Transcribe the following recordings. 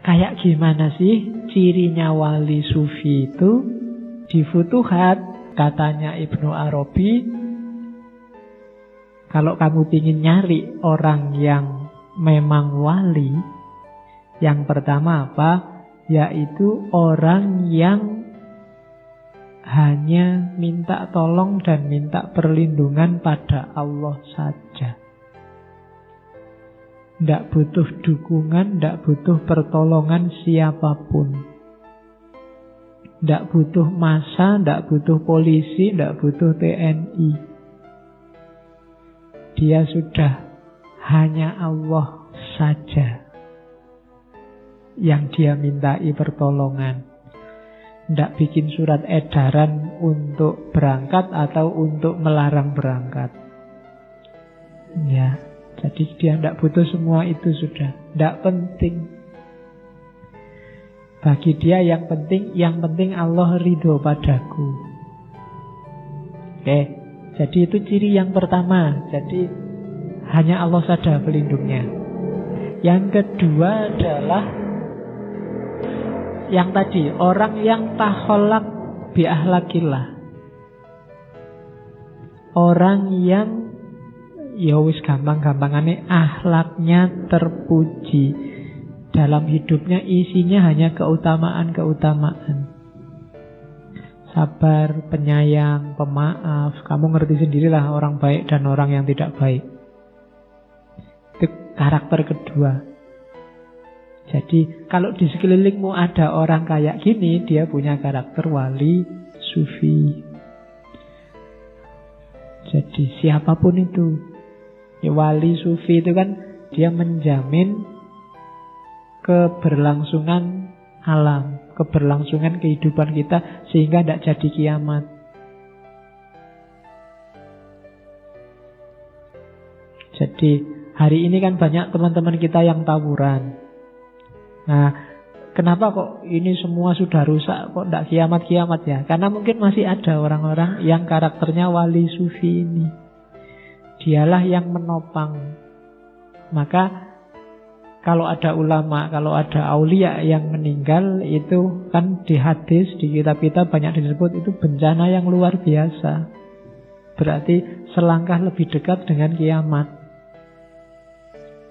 Kayak gimana sih cirinya wali sufi itu? Di Futuhat, katanya Ibnu Arabi, kalau kamu ingin nyari orang yang memang wali, yang pertama apa? Yaitu orang yang hanya minta tolong dan minta perlindungan pada Allah saja. Tidak butuh dukungan, tidak butuh pertolongan siapapun. Tidak butuh massa, tidak butuh polisi, tidak butuh TNI. Dia sudah hanya Allah saja yang dia mintai pertolongan. Tidak bikin surat edaran untuk berangkat atau untuk melarang berangkat. Ya, jadi dia tidak butuh semua itu sudah. Tidak penting. Bagi dia yang penting Allah ridho padaku. Oke, jadi itu ciri yang pertama. Jadi hanya Allah saja pelindungnya. Yang kedua adalah yang tadi, orang yang taholak bi ahlakillah. Orang yang ya wis gampang-gampangane akhlaknya terpuji. Dalam hidupnya isinya hanya keutamaan-keutamaan. Sabar, penyayang, pemaaf. Kamu ngerti sendirilah orang baik dan orang yang tidak baik. Itu karakter kedua. Jadi kalau di sekelilingmu ada orang kayak gini, dia punya karakter wali sufi. Jadi siapapun itu, ya, wali sufi itu kan dia menjamin keberlangsungan alam, keberlangsungan kehidupan kita sehingga tidak jadi kiamat. Jadi hari ini kan banyak teman-teman kita yang tawuran. Nah, kenapa kok ini semua sudah rusak, kok tidak kiamat-kiamat ya? Karena mungkin masih ada orang-orang yang karakternya wali sufi ini. Dialah yang menopang. Maka kalau ada ulama, kalau ada aulia yang meninggal, itu kan di hadis, di kitab-kitab banyak disebut itu bencana yang luar biasa. Berarti selangkah lebih dekat dengan kiamat.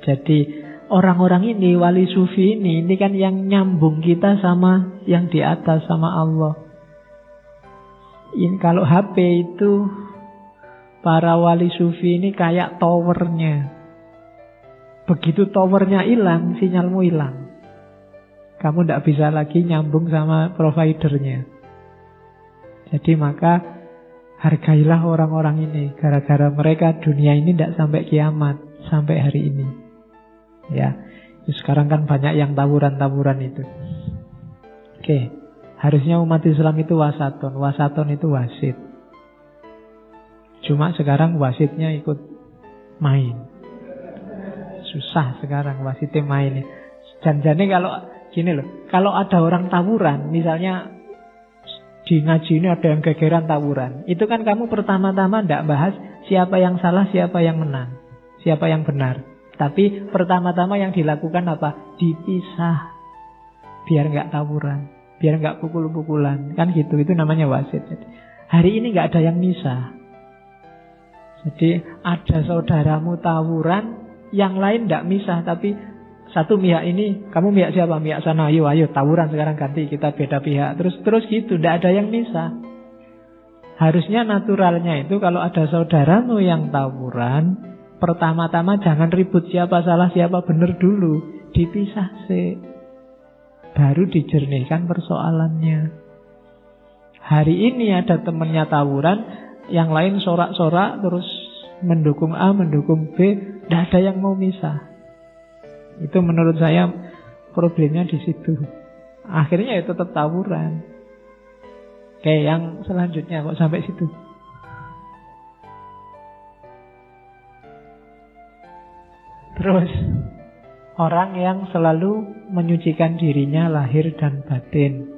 Jadi orang-orang ini, wali sufi ini kan yang nyambung kita sama yang di atas, sama Allah. Ini kalau HP itu, para wali sufi ini kayak towernya. Begitu towernya hilang, sinyalmu hilang. Kamu tidak bisa lagi nyambung sama providernya. Jadi maka hargailah orang-orang ini. Gara-gara mereka dunia ini tidak sampai kiamat, sampai hari ini. Ya, sekarang kan banyak yang tawuran-tawuran itu. Oke, harusnya umat Islam itu wasaton. Wasaton itu wasit. Cuma sekarang wasitnya ikut main. Susah sekarang wasitnya main. Janjane kalau gini loh, kalau ada orang tawuran, misalnya di ngaji ini ada yang gegeran tawuran, itu kan kamu pertama-tama tidak bahas siapa yang salah, siapa yang menang, siapa yang benar. Tapi pertama-tama yang dilakukan apa? Dipisah. Biar nggak tawuran, biar nggak pukul-pukulan. Kan gitu, itu namanya wasit. Jadi, hari ini nggak ada yang misah. Jadi ada saudaramu tawuran, yang lain nggak misah. Tapi satu pihak ini, kamu pihak siapa? Pihak sana, ayo tawuran sekarang ganti, kita beda pihak. Terus gitu, nggak ada yang misah. Harusnya naturalnya itu kalau ada saudaramu yang tawuran, pertama-tama jangan ribut siapa salah siapa benar dulu. Dipisah sih. Baru dijernihkan persoalannya. Hari ini ada temannya tawuran, yang lain sorak-sorak terus mendukung A, mendukung B. Tidak ada yang mau misah. Itu menurut saya problemnya di situ. Akhirnya ya tetap tawuran. Oke, yang selanjutnya kok sampai situ. Terus orang yang selalu menyucikan dirinya lahir dan batin.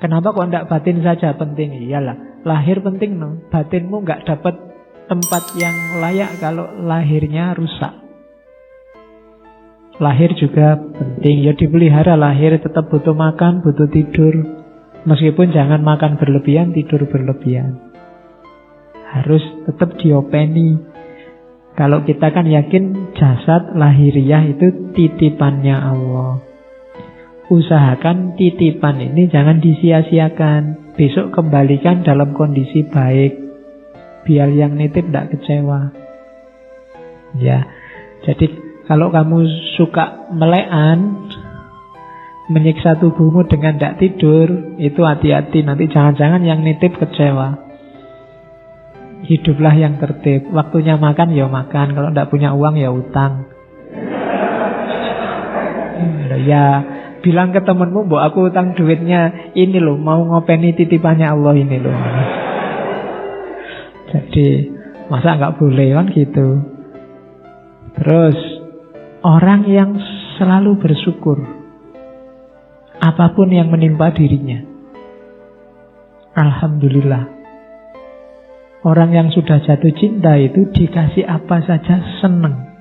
Kenapa kok tidak batin saja penting? Iyalah, lahir penting no. Batinmu nggak dapat tempat yang layak kalau lahirnya rusak. Lahir juga penting. Ya dipelihara lahir, tetap butuh makan, butuh tidur. Meskipun jangan makan berlebihan, tidur berlebihan. Harus tetap diopeni. Kalau kita kan yakin jasad lahiriah itu titipannya Allah. Usahakan titipan ini jangan disia-siakan. Besok kembalikan dalam kondisi baik. Biar yang nitip tidak kecewa. Ya, jadi kalau kamu suka melekan, menyiksa tubuhmu dengan tidak tidur, itu hati-hati. Nanti jangan-jangan yang nitip kecewa. Hiduplah yang tertib. Waktunya makan, ya makan. Kalau tidak punya uang, ya utang. Ya, bilang ke temenmu, mbok aku utang duitnya ini loh, mau ngopeni titipannya Allah ini loh. Jadi, masa nggak boleh kan gitu. Terus, orang yang selalu bersyukur apapun yang menimpa dirinya. Alhamdulillah. Orang yang sudah jatuh cinta itu dikasih apa saja seneng.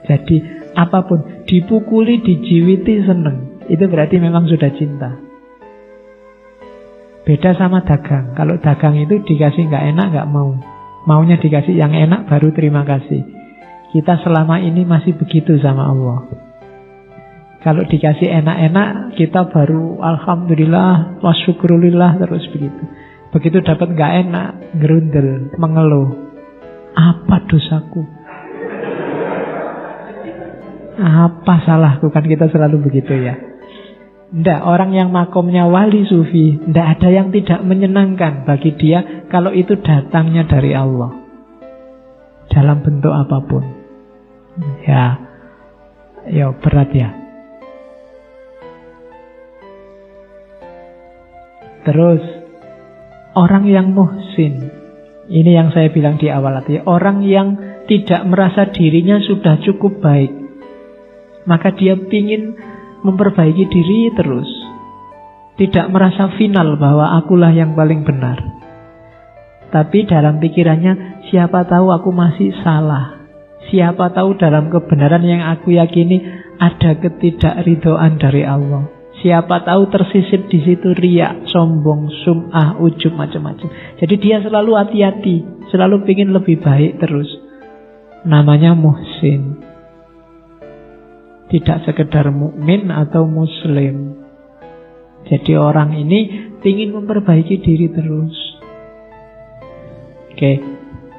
Jadi apapun, dipukuli, dijiwiti seneng. Itu berarti memang sudah cinta. Beda sama dagang. Kalau dagang itu dikasih nggak enak nggak mau. Maunya dikasih yang enak baru terima kasih. Kita selama ini masih begitu sama Allah. Kalau dikasih enak-enak, kita baru alhamdulillah, wasyukurulillah, terus begitu. Begitu dapat gak enak, gerundel, mengeluh. Apa dosaku? Apa salahku? Kan kita selalu begitu ya. Nggak, orang yang makomnya wali sufi, nggak ada yang tidak menyenangkan bagi dia kalau itu datangnya dari Allah. Dalam bentuk apapun. Ya berat ya. Terus orang yang muhsin, ini yang saya bilang di awal tadi, orang yang tidak merasa dirinya sudah cukup baik, maka dia ingin memperbaiki diri terus. Tidak merasa final bahwa akulah yang paling benar. Tapi dalam pikirannya, siapa tahu aku masih salah. Siapa tahu dalam kebenaran yang aku yakini ada ketidakridhoan dari Allah. Siapa tahu tersisip di situ riya, sombong, sum'ah, ujub, macam-macam. Jadi dia selalu hati-hati, selalu ingin lebih baik terus. Namanya muhsin. Tidak sekedar mukmin atau muslim. Jadi orang ini ingin memperbaiki diri terus. Oke.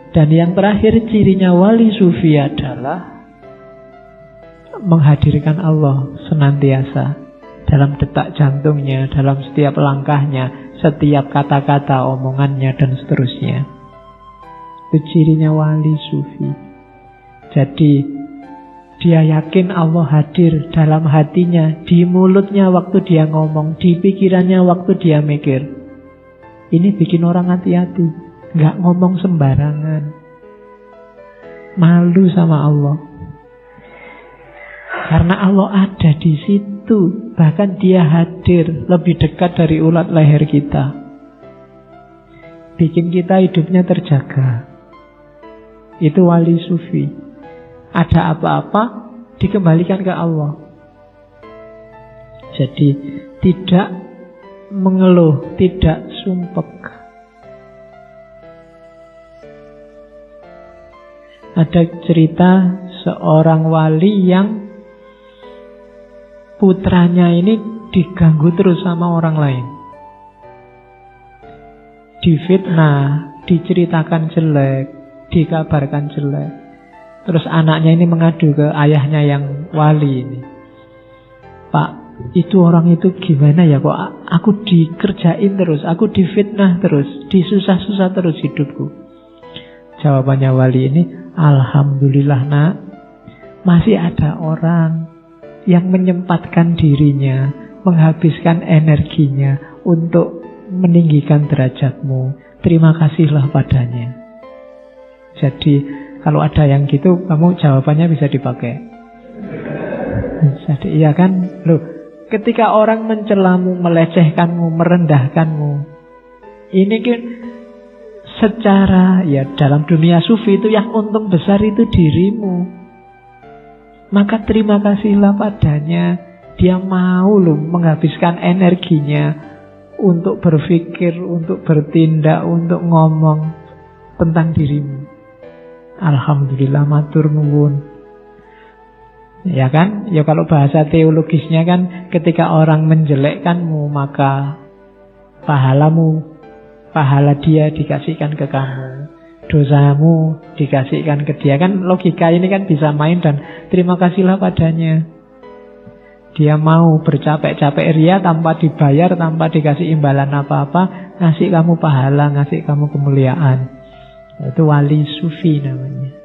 Dan yang terakhir cirinya wali sufi adalah menghadirkan Allah senantiasa dalam detak jantungnya, dalam setiap langkahnya, setiap kata-kata omongannya dan seterusnya. Itu cirinya wali sufi. Jadi dia yakin Allah hadir dalam hatinya, di mulutnya waktu dia ngomong, di pikirannya waktu dia mikir. Ini bikin orang hati-hati. Nggak ngomong sembarangan. Malu sama Allah. Karena Allah ada di situ. Bahkan dia hadir lebih dekat dari ulat leher kita. Bikin kita hidupnya terjaga. Itu wali sufi. Ada apa-apa dikembalikan ke Allah. Jadi tidak mengeluh, tidak sumpek. Ada cerita seorang wali yang putranya ini diganggu terus sama orang lain. Difitnah, diceritakan jelek, dikabarkan jelek. Terus anaknya ini mengadu ke ayahnya yang wali ini. Pak, itu orang itu gimana ya, kok aku dikerjain terus, aku difitnah terus, disusah-susah terus hidupku. Jawabannya wali ini, alhamdulillah nak, masih ada orang yang menyempatkan dirinya, menghabiskan energinya untuk meninggikan derajatmu. Terima kasihlah padanya. Jadi kalau ada yang gitu, kamu jawabannya bisa dipakai. Jadi iya kan, loh, ketika orang mencelamu, melecehkanmu, merendahkanmu, ini kan secara, ya dalam dunia sufi itu yang untung besar itu dirimu. maka terima kasihlah padanya. Dia mau loh menghabiskan energinya untuk berpikir, untuk bertindak, untuk ngomong tentang dirimu. Alhamdulillah, matur nuwun. Ya kan? Ya kalau bahasa teologisnya kan, ketika orang menjelekkanmu, maka pahala dia dikasihkan ke kamu, dosamu dikasihkan ke dia. Kan logika ini kan bisa main, dan terima kasihlah padanya. Dia mau bercapek-capek ria tanpa dibayar, tanpa dikasih imbalan apa-apa, ngasih kamu pahala, ngasih kamu kemuliaan. Itu wali sufi namanya.